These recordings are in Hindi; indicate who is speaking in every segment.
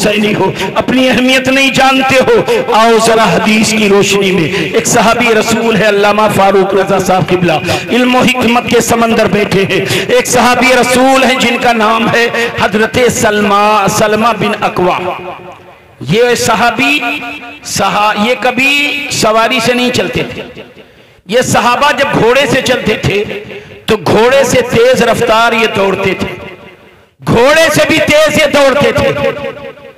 Speaker 1: हुसैनी हो, अपनी अहमियत नहीं जानते हो। आओ जरा हदीस की रोशनी में, एक सहाबी रसूल है अल्लामा फारूक रजा साहब किबला, इल्म और हिकमत के समंदर बैठे हैं। एक सहाबी रसूल है जिनका नाम है हजरत सलमा बिन अकवा। ये सहाबी ये कभी सवारी से नहीं चलते थे। ये सहाबा जब घोड़े से चलते थे तो घोड़े से तेज रफ्तार ये दौड़ते थे, घोड़े से भी तेज ये दौड़ते थे।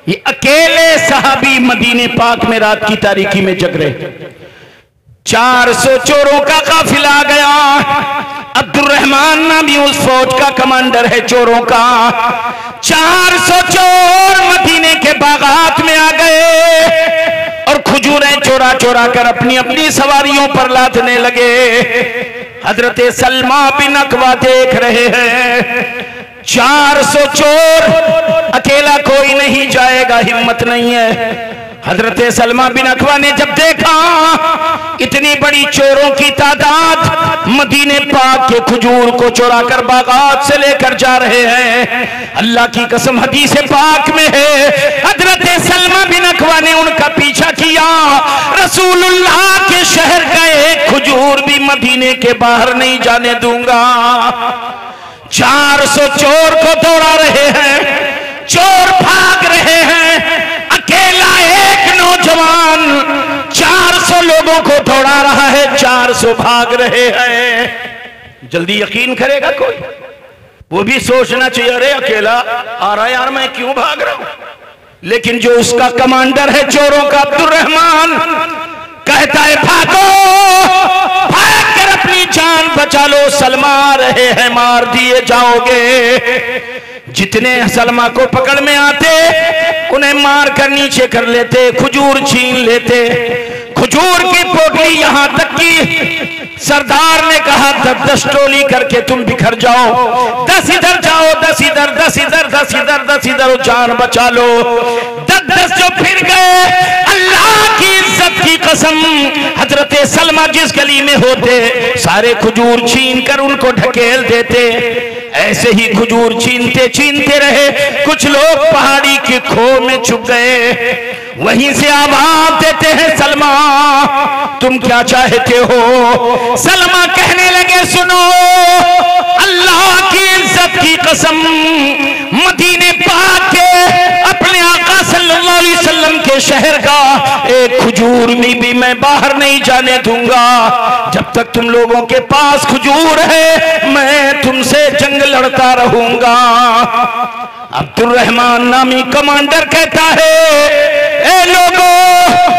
Speaker 1: ये अकेले सहाबी मदीने पाक में रात की तारीकी में जग रहे। 400 चोरों का काफिला गया। अब्दुर्रहमान नामी उस फौज का कमांडर है चोरों का। 400 चोर मदीने के बागात में आ गए और खजूरें चोरा चोरा कर अपनी अपनी सवारियों पर लादने लगे। हजरत सलमा बिन अकवा देख रहे हैं 400 चोर, अकेला कोई नहीं जाएगा, हिम्मत नहीं है। हजरत सलमा बिन अकवा ने जब देखा इतनी बड़ी चोरों की तादाद मदीने पाक के खजूर को चुरा कर बागात से लेकर जा रहे हैं, अल्लाह की कसम हदीस पाक में है हजरत सलमा बिन अकवा ने उनका पीछा किया। रसूलुल्लाह के शहर का एक खजूर भी मदीने के बाहर नहीं जाने दूंगा। 400 चोर को दौड़ा रहे हैं, चोर भाग रहे हैं, अकेला एक नौजवान 400 लोगों को दौड़ा रहा है, 400 भाग रहे हैं। जल्दी यकीन करेगा कोई? वो भी सोचना चाहिए अरे अकेला आ रहा है यार, मैं क्यों भाग रहा हूं। लेकिन जो उसका कमांडर है चोरों का अब्दुर्रहमान, कहता है भागो, भाग कर अपनी जान बचा लो, सलमा आ रहे हैं, मार दिए जाओगे। जितने सलमा को पकड़ में आते उन्हें मार कर नीचे कर लेते, खजूर छीन लेते। खजूर की पोटली यहां तक की सरदार ने कहा 10 टोली करके तुम बिखर जाओ, 10 इधर जाओ, 10 इधर, 10 इधर, 10 इधर, 10 इधर, जान बचा लो। 10 जो फिर गए, अल्लाह की इज्जत की कसम हजरत सलमा जिस गली में होते सारे खजूर छीन कर उनको ढकेल देते। ऐसे ही खजूर छीनते छीनते रहे, कुछ लोग पहाड़ी के खो में छुप गए। वहीं से आवाज देते हैं सलमा तुम क्या चाहते हो। सलमा कहने लगे सुनो, अल्लाह की इज्जत की कसम मदीने पाक के अपने आका सल्लल्लाहु अलैहि वसल्लम के शहर का एक खजूर भी मैं बाहर नहीं जाने दूंगा। जब तक तुम लोगों के पास खजूर है मैं तुमसे जंग लड़ता रहूंगा। अब्दुर्रहमान नामी कमांडर कहता है ए लोगों,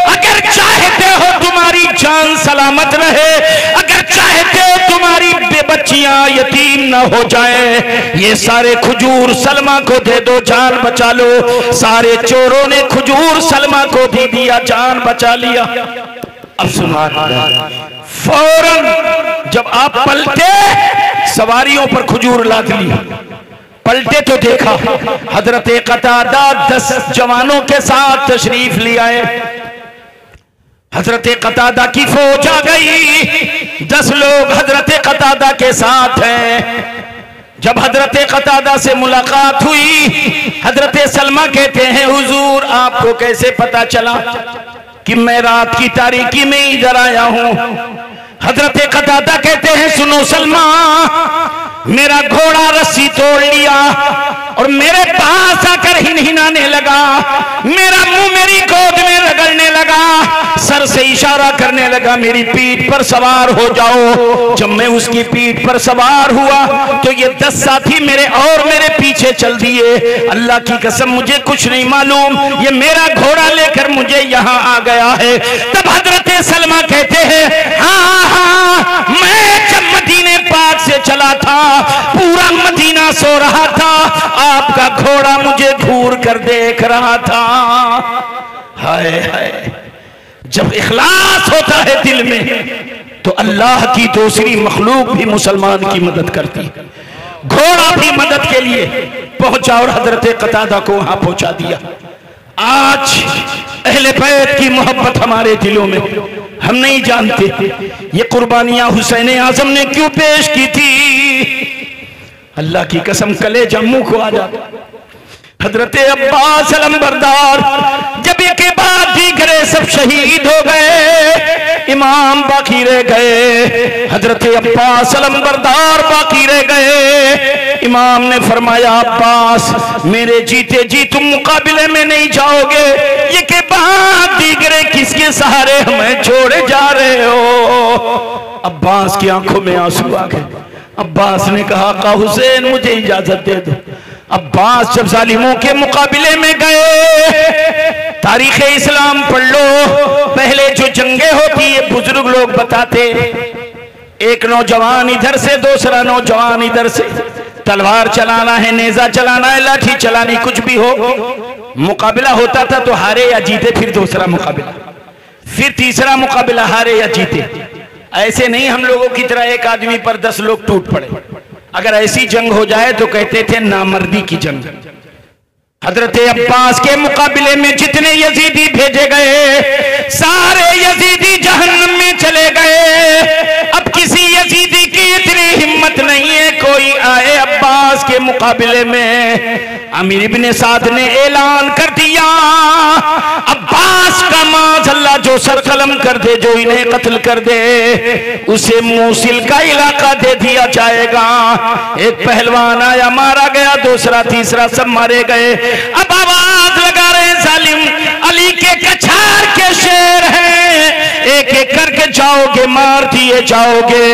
Speaker 1: अगर चाहते हो तुम्हारी जान सलामत रहे, अगर चाहते हो तुम्हारी बच्चियां यतीम न हो जाए, ये सारे खजूर सलमा को दे दो, जान बचा लो। सारे चोरों ने खजूर सलमा को दे दिया, जान बचा लिया। अब सुना, फौरन जब आप पलटे सवारियों पर खजूर लाद ली, पलटे तो देखा हजरत कतादा 10 जवानों के साथ तशरीफ ले आए। हजरत कतादा की फौज आ गई, 10 लोग हजरत कतादा के साथ हैं। जब हजरत कतादा से मुलाकात हुई, हजरत सलमा कहते हैं हुजूर आपको कैसे पता चला कि मैं रात की तारीकी में इधर आया हूं। हजरत कतादा कहते हैं सुनो सलमा, मेरा घोड़ा रस्सी तोड़ लिया और मेरे पास आकर हिनहिनाने लगा, मेरा मुंह मेरी गोद में रगड़ने लगा, सर से इशारा करने लगा मेरी पीठ पर सवार हो जाओ। जब मैं उसकी पीठ पर सवार हुआ तो ये 10 साथी मेरे पीछे चल दिए। अल्लाह की कसम मुझे कुछ नहीं मालूम, ये मेरा घोड़ा लेकर मुझे यहाँ आ गया है। तब हजरत सलमा कहते हैं हाँ, मैं जब मदीने पाक से चला था पूरा मदीना सो रहा था, आपका घोड़ा मुझे घूर कर देख रहा था। हाय हाय, जब इखलास होता है दिल में तो अल्लाह की दूसरी मखलूक भी मुसलमान की मदद करती है। घोड़ा भी मदद के लिए पहुंचा और हजरत कतादा को वहां पहुंचा दिया। आज अहले बैत की मोहब्बत हमारे दिलों में, हम नहीं जानते ये कुर्बानियां हुसैन आजम ने क्यों पेश की थी। अल्लाह की कसम कलेजा मुंह को आ जाता। हजरत अब्बास अलंबरदार जब के बाद दीगरे सब शहीद हो गए, इमाम बाकी रह गए, हजरत अब्बास अलंबरदार बाकी रह गए। इमाम ने फरमाया, अब्बास मेरे जीते जी तुम मुकाबले में नहीं जाओगे, ये के बाद दीगरे किसके सहारे हमें छोड़े जा रहे हो। अब्बास की आंखों में आंसू आ गए। अब्बास ने कहा, का हुसैन मुझे इजाजत दे दो। अब्बास जब जालिमों के मुकाबले में गए, तारीख इस्लाम पढ़ लो, पहले जो जंगे होती है बुजुर्ग लोग बताते, एक नौजवान इधर से, दूसरा नौजवान इधर से, तलवार चलाना है, नेजा चलाना है, लाठी चलानी, कुछ भी हो, मुकाबला होता था तो हारे या जीते, फिर दूसरा मुकाबला, फिर तीसरा मुकाबला, हारे या जीते। ऐसे नहीं हम लोगों की तरह एक आदमी पर 10 लोग टूट पड़े। अगर ऐसी जंग हो जाए तो कहते थे नामर्दी की जंग। हजरत अब्बास के मुकाबले में जितने यजीदी भेजे गए, सारे यजीदी जहन्नम में चले गए। अब किसी यजीदी की इतनी हिम्मत नहीं है कोई आए अब्बास के मुकाबले में। अमीर इब्ने साद ने ऐलान कर दिया, अब्बास का माज़अल्लाह जो सरकलम कर दे, जो इन्हें कत्ल कर दे, उसे मूसिल का इलाका दे दिया जाएगा। एक पहलवान आया, मारा गया, दूसरा तीसरा सब मारे गए। अब आवाज लगा रहे हैं, जालिम अली के कछार के शेर हैं, एक एक करके जाओगे, मार दिए जाओगे।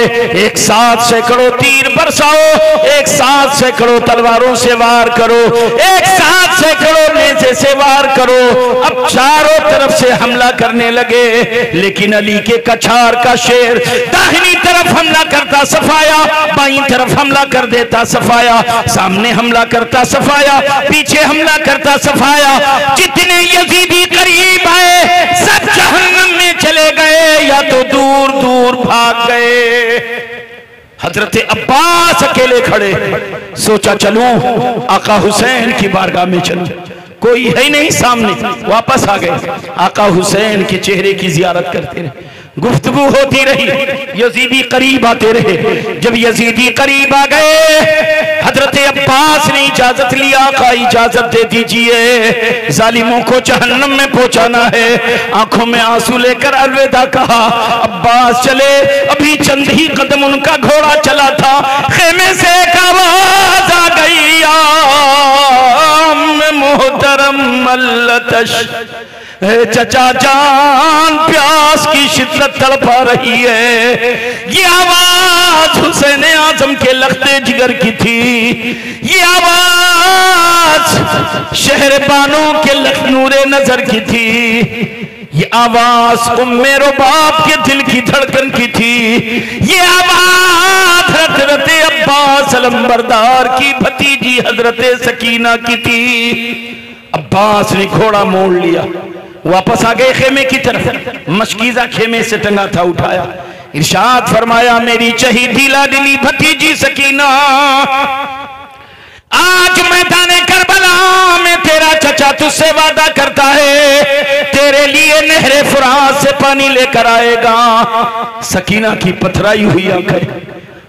Speaker 1: एक साथ सैकड़ों तीर बरसाओ, एक साथ सैकड़ों तलवारों से वार करो, एक साथ सैकड़ों नेज़े से वार करो। अब चारों तरफ से हमला करने लगे, लेकिन अली के कछार का शेर दाहिनी तरफ हमला करता सफाया, बाईं तरफ हमला कर देता सफाया, सामने हमला करता सफाया, पीछे हमला करता सफाया। जितने यजीदी करीब आए सब जहन्नम में चले गए या तो दूर दूर भाग गए। हजरत अब्बास अकेले खड़े, सोचा चलूं आका हुसैन की बारगाह में चलूं, कोई है ही नहीं सामने। वापस आ गए, आका हुसैन के चेहरे की जियारत करते रहे, गुफ्तगू होती रही, यजीदी करीब आते रहे। जब यजीदी करीब आ गए, हजरत अब्बास ने इजाजत लिया, आका इजाजत दे दीजिए, जालिमों को जहन्नम में पहुंचाना है। आंखों में आंसू लेकर अलविदा कहा। अब्बास चले, अभी चंद ही कदम उनका घोड़ा चला था, खेमे से एक आवाज आ गई, मोहतरम मल्लतश, चचा जान प्यास की शिद्दत तड़पा रही है। ये आवाज हुसैन आजम के लख्ते जिगर की थी, ये आवाज शहरबानों के लखनूरे नजर की थी, ये आवाज उम्मे रुबाब के दिल की धड़कन की थी, ये आवाज हजरत अब्बास अलंबरदार की भतीजी हजरत सकीना की थी। अब्बास ने घोड़ा मोड़ लिया, वापस आ गए खेमे की तरफ। मशकीजा खेमे से टंगा था उठाया, इरशाद फरमाया, मेरी चहीदी लाडली भतीजी सकीना, आज मैदान करबला में तेरा चचा तुझसे वादा करता है, तेरे लिए नहरे फुरात से पानी लेकर आएगा। सकीना की पथराई हुई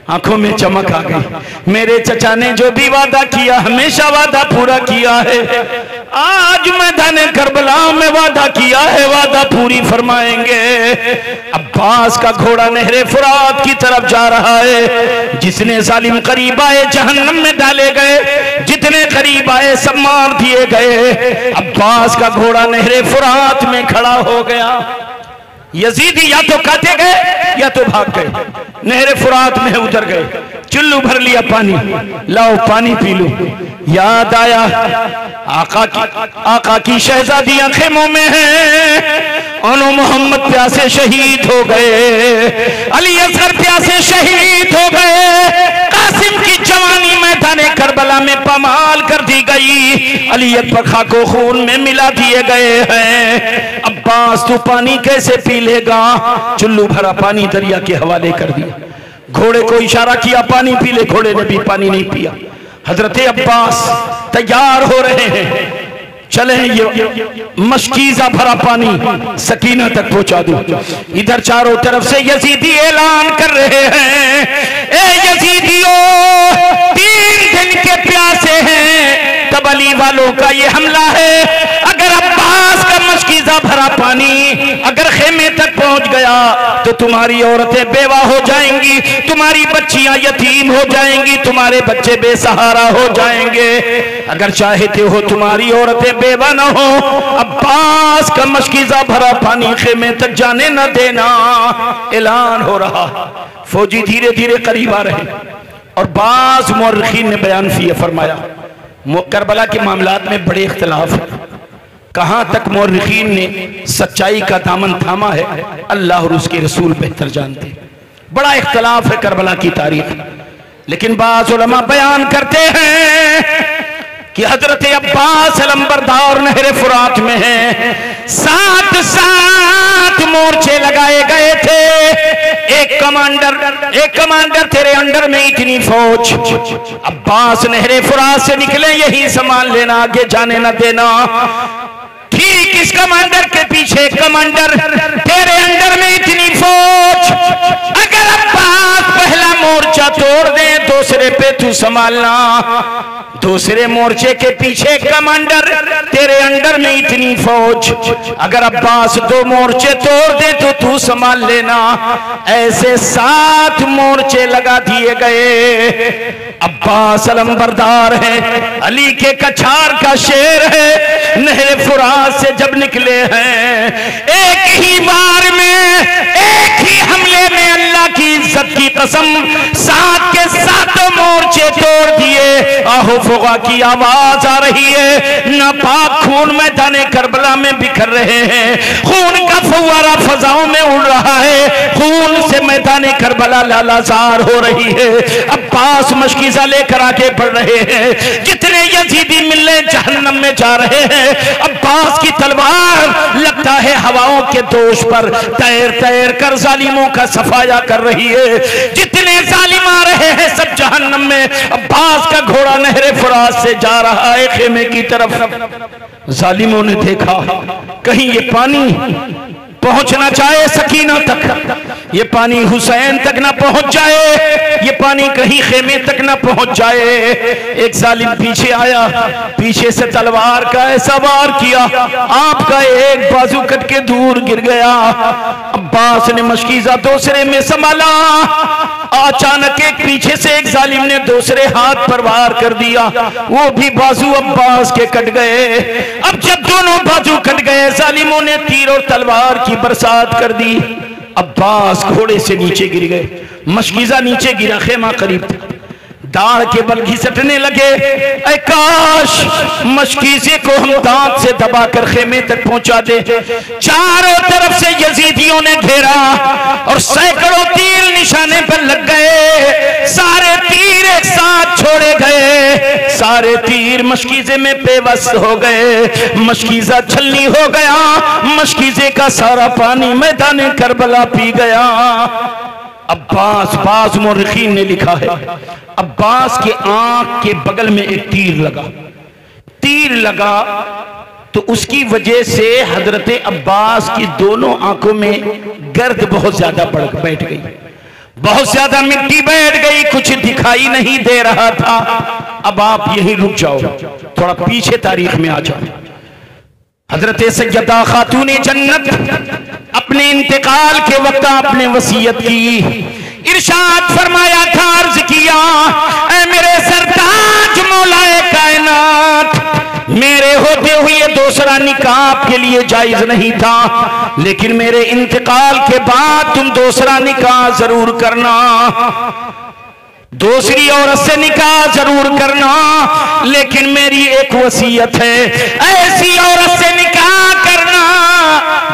Speaker 1: आंखों में चमक आ गई। मेरे चचा ने जो भी वादा किया हमेशा वादा पूरा किया है, आज मैदान करबला में वादा किया है, वादा पूरी फरमाएंगे। अब्बास का घोड़ा नहरे फुरात की तरफ जा रहा है। जिसने जालिम करीब आए जहन्नम में डाले गए, जितने करीब आए सब मार दिए गए। अब्बास का घोड़ा नहरे फुरात में खड़ा हो गया। यजीदी या तो काटे गए या तो भाग गए, नहरे फुरात में उतर गए। चुल्लू भर लिया पानी, लाओ पानी पी लो। याद आया आका की शहजादियां खेमों में हैं, उन्होंने मोहम्मद प्यासे शहीद हो गए, अली असगर प्यासे शहीद हो गए, कासिम की जवानी मैदाने करबला में पमाल कर दी गई, अली अकबर खां को खून में मिला दिए गए हैं। अब्बास तू पानी कैसे पी लेगा? चुल्लू भरा पानी दरिया के हवाले कर दिया। घोड़े को इशारा किया पानी पी ले, घोड़े ने भी पानी नहीं पिया। हजरत अब्बास तैयार हो रहे हैं, चले ये मशकीजा भरा पानी सकीना तक पहुंचा दो। इधर चारों तरफ से यजीदी ऐलान कर रहे हैं, ए यजीदियों 3 दिन के प्यासे हैं, तब अली वालों का ये हमला है। अगर अब्बास का मशकीज़ा भरा पानी अगर खेमे तक पहुंच गया तो तुम्हारी औरतें बेवा हो जाएंगी, तुम्हारी बच्चियां यतीम हो जाएंगी, तुम्हारे बच्चे बेसहारा हो जाएंगे। अगर चाहते हो तुम्हारी औरतें बेवा ना हो, अब्बास का मशकीज़ा भरा पानी खेमे तक जाने न देना। ऐलान हो रहा, फौजी धीरे धीरे करीब आ रहे और बाज़ मुअर्रिखीन ने बयान फरमाया करबला के मामलात में बड़े इख्तिलाफ है। कहां तक मुअर्रिखीन ने सच्चाई का दामन थामा है, अल्लाह और उसके रसूल बेहतर जानते हैं। बड़ा इख्तिलाफ है करबला की तारीख, लेकिन बाज़ उलमा बयान करते हैं कि हजरत अब्बास अलंबरदार नहरे फुरात में है, 7 मोर्चे लगाए गए थे। एक कमांडर तेरे अंडर में इतनी फौज, अब्बास नहरे फुरात से निकले यही सामान लेना, आगे जाने न देना। ठीक इस कमांडर के पीछे कमांडर, तेरे अंडर में इतनी फौज, अगर अब्बास पहला मोर्चा तोड़ दे दूसरे पे तू संभालना। दूसरे मोर्चे के पीछे कमांडर, तेरे अंडर में इतनी फौज, अगर अब्बास 2 मोर्चे तोड़ दे तो तू संभाल लेना। ऐसे 7 मोर्चे लगा दिए गए। अब्बास अलंबरदार है, अली के कछार का शेर है, नहर फुरात से जब निकले हैं एक ही बार में, एक ही हमले में, अल्लाह की इज्जत की कसम 7 के 7 मोर्चे तोड़ दिए। आहो फुगा की आवाज आ रही है, नापाक खून मैदाने करबला में बिखर रहे हैं, खून का फव्वारा फजाओं में उड़ रहा है, खून से मैदाने करबला लालाजार हो रही है। अब्बास मशकीज़ा लेकर आगे बढ़ रहे हैं, जितने यजीदी मिलने जहन्नम में जा रहे हैं। अब्बास की तलवार लगता है हवाओं के दोष पर तैर तैर कर जालिमों का सफाया कर रही है। जितने जालिम आ रहे हैं सब जहन्नम में, अब्बास का घोड़ा नहरे फुरात से जा रहा है खेमे की तरफ। जालिमों ने देखा कहीं ये पानी पहुंचना चाहे सकीना तक, ये पानी हुसैन तक ना पहुंच जाए, ये पानी कहीं खेमे तक ना पहुंच जाए। एक जालिम पीछे आया, पीछे से तलवार का ऐसा वार किया, आपका एक बाजू कट के दूर गिर गया। अब्बास ने मशकीज़ा दूसरे में संभाला, अचानक एक पीछे से एक जालिम ने दूसरे हाथ पर वार कर दिया, वो भी बाजू अब्बास के कट गए। अब जब दोनों बाजू कट गए, जालिमों ने तीर और तलवार की बरसात कर दी। अब्बास घोड़े से नीचे गिर गए, मशकीज़ा नीचे गिरा, खेमा करीब था, दाढ़ के बल घिसटने लगे। ऐ काश मशकीज़े को हम दांत से दबाकर खेमे तक पहुंचा दे। चारों तरफ से यजीदियों ने घेरा और सैकड़ों तीर निशाने पर लग गए। सारे तीर एक साथ छोड़े गए, सारे तीर मशकीज़े में बेबस हो गए। मशकीज़ा छलनी हो गया, मशकीज़े का सारा पानी मैदान करबला पी गया। अब्बास, बाज़ मुअर्रिखीन ने लिखा है, अब्बास के आंख के बगल में एक तीर लगा तो उसकी वजह से हजरत अब्बास की दोनों आंखों में गर्द बहुत ज्यादा बैठ गई, बहुत ज्यादा मिट्टी बैठ गई, कुछ दिखाई नहीं दे रहा था। अब आप यहीं रुक जाओ, थोड़ा पीछे तारीख में आ जाओ। हजरत सैयदा खातूने जन्नत अपने इंतकाल के वक्त आपने वसीयत की, इरशाद फरमाया था, अर्ज किया, ऐ मेरे सरताज मौलाए कायनात, मेरे होते हुए दूसरा निकाह आपके लिए जायज नहीं था, लेकिन मेरे इंतकाल के बाद तुम दूसरा निकाह जरूर करना, दूसरी औरत से निकाह जरूर करना, लेकिन मेरी एक वसीयत है, ऐसी औरत से निकाह करना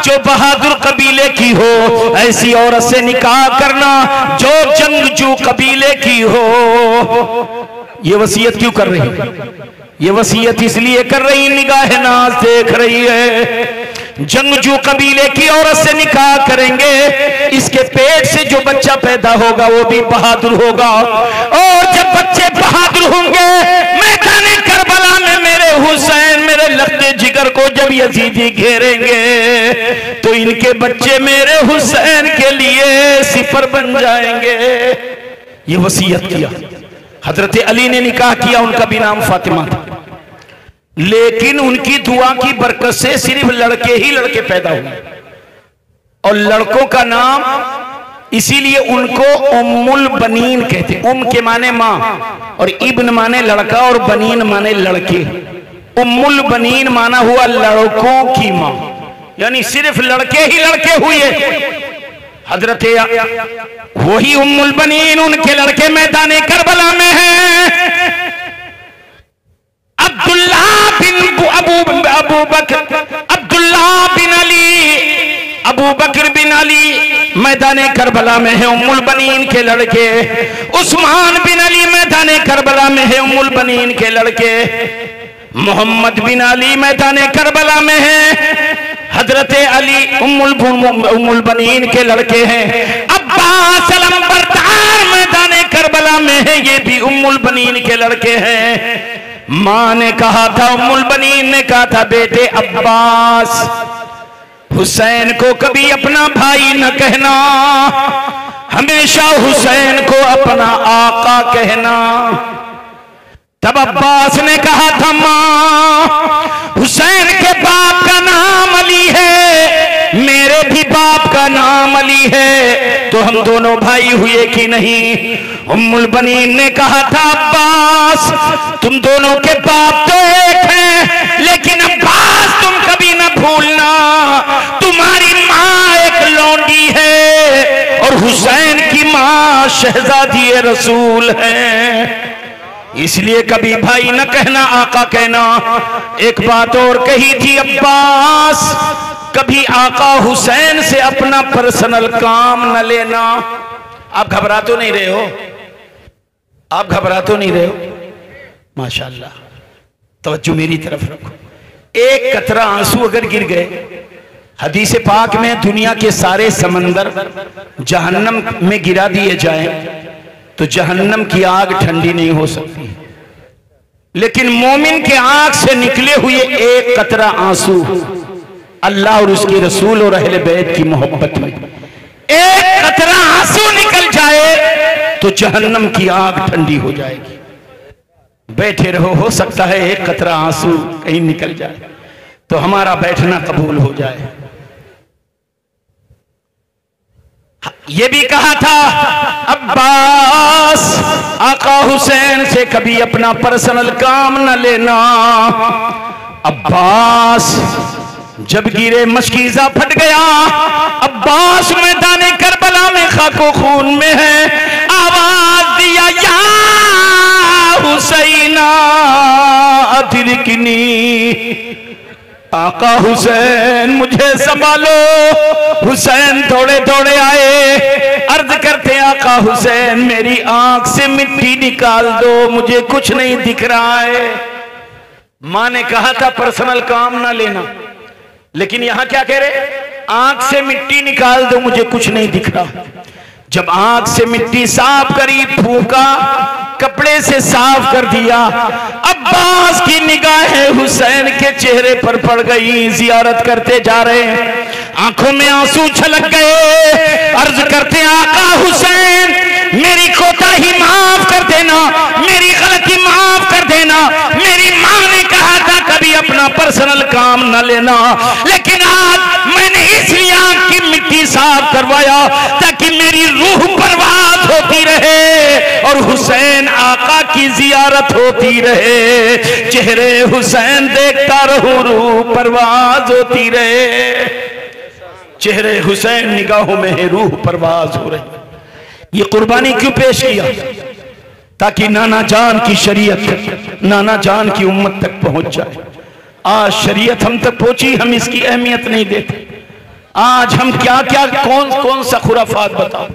Speaker 1: जो बहादुर कबीले की हो, ऐसी औरत से निकाह करना जो जंगजू कबीले की हो। ये वसीयत क्यों कर रही है? ये वसीयत इसलिए कर रही, निगाह नाज देख रही है, जंगजू कबीले की औरत से निकाह करेंगे, इसके पेट से जो बच्चा पैदा होगा वो भी बहादुर होगा, और जब बच्चे बहादुर होंगे मैदान करबला में मेरे हुसैन, मेरे लख्ते जिगर को जब यजीदी घेरेंगे तो इनके बच्चे मेरे हुसैन के लिए सिफर बन जाएंगे। ये वसीयत किया। हजरत अली ने निकाह किया, उनका भी नाम फातिमा था। लेकिन उनकी दुआ की बरकत से सिर्फ लड़के ही लड़के पैदा हुए, और लड़कों का नाम इसीलिए उनको उम्मुल बनीन कहते। उम के माने माँ, और इब्न माने लड़का, और बनीन माने लड़के। उम्मुल बनीन माना हुआ लड़कों की माँ, यानी सिर्फ लड़के ही लड़के हुए। हजरत वही उम्मुल बनीन, उनके लड़के मैदान करबला में हैं। अब्दुल्ला बिन अली, अबू बकर बिन अली मैदान करबला में है, उम्मुल बनीन के लड़के। उस्मान बिन अली मैदान करबला में है, उम्मुल बनीन के लड़के। मोहम्मद बिन अली मैदान करबला में है, हजरत अली उम्मुल बनीन के लड़के हैं। अब्बास अलंबरदार मैदान करबला में है, ये भी उम्मुल बनीन के लड़के हैं। माँ ने कहा था, उम्मुल बनीन ने कहा था, बेटे अब्बास, हुसैन को कभी अपना भाई न कहना, हमेशा हुसैन को अपना आका कहना। तब अब्बास ने कहा था, माँ, हुसैन के बाप का नाम अली है, मेरे भी बाप का नाम अली है, तो हम दोनों भाई हुए कि नहीं? उम्मुल बनीन ने कहा था, अब्बास, तुम दोनों के बाप तो एक हैं, लेकिन अब्बास तुम कभी न भूलना, तुम्हारी माँ एक लौंडी है और हुसैन की माँ शहजादी रसूल है, इसलिए कभी भाई न कहना, आका कहना। एक बात और कही थी अब्बास, कभी आका हुसैन से अपना पर्सनल काम न लेना। आप घबरा तो नहीं रहे हो? आप घबरा तो नहीं रहे हो? माशाअल्लाह, तवज्जो मेरी तरफ रखो। एक कतरा आंसू अगर गिर गए, हदीस पाक में दुनिया के सारे समंदर जहन्नम में गिरा दिए जाएं तो जहन्नम की आग ठंडी नहीं हो सकती, लेकिन मोमिन के आंख से निकले हुए एक कतरा आंसू अल्लाह और उसके रसूल और अहले बैत की मोहब्बत में, एक कतरा आंसू निकल जाए तो जहन्नम की आग ठंडी हो जाएगी। बैठे रहो, हो सकता है एक कतरा आंसू कहीं निकल जाए तो हमारा बैठना कबूल हो जाए। ये भी कहा था अब्बास, आका हुसैन से कभी अपना पर्सनल काम न लेना। अब्बास जब गिरे मशकीज़ा फट गया, अब्बास मैदान करबला में खाको खून में है, आवाज दिया, या हुसैना अदरिकनी, आका हुसैन मुझे संभालो। हुसैन दौड़े दौड़े आए, अर्ज करते, आका हुसैन मेरी आंख से मिट्टी निकाल दो, मुझे कुछ नहीं दिख रहा है। मां ने कहा था पर्सनल काम ना लेना, लेकिन यहां क्या कह रहे? आंख से मिट्टी निकाल दो, मुझे कुछ नहीं दिख रहा। जब आंख से मिट्टी साफ करी, फूका, कपड़े से साफ कर दिया, अब्बास की निगाहें हुसैन के चेहरे पर पड़ गई। जियारत करते जा रहे हैं, आंखों में आंसू छलक गए, अर्ज करते, आका हुसैन मेरी कोताही माफ कर देना, मेरी गलती माफ कर देना। मेरी मां ने कहा था कभी अपना पर्सनल काम न लेना, लेकिन आज मैंने इसलिए आंख की मिट्टी साफ करवाया ताकि मेरी रूह परवाज होती रहे और हुसैन आका की जियारत होती रहे। चेहरे हुसैन देखता रहूं, रूह परवाज होती रहे। चेहरे हुसैन निगाहों में है, रूह परवाज हो रही। ये कुर्बानी क्यों पेश किया? ताकि नाना जान की शरीयत नाना जान की उम्मत तक पहुंच जाए। आज शरीयत हम तक पहुंची, हम इसकी अहमियत नहीं देते। आज हम क्या क्या कौन कौन सा खुराफात बताओ।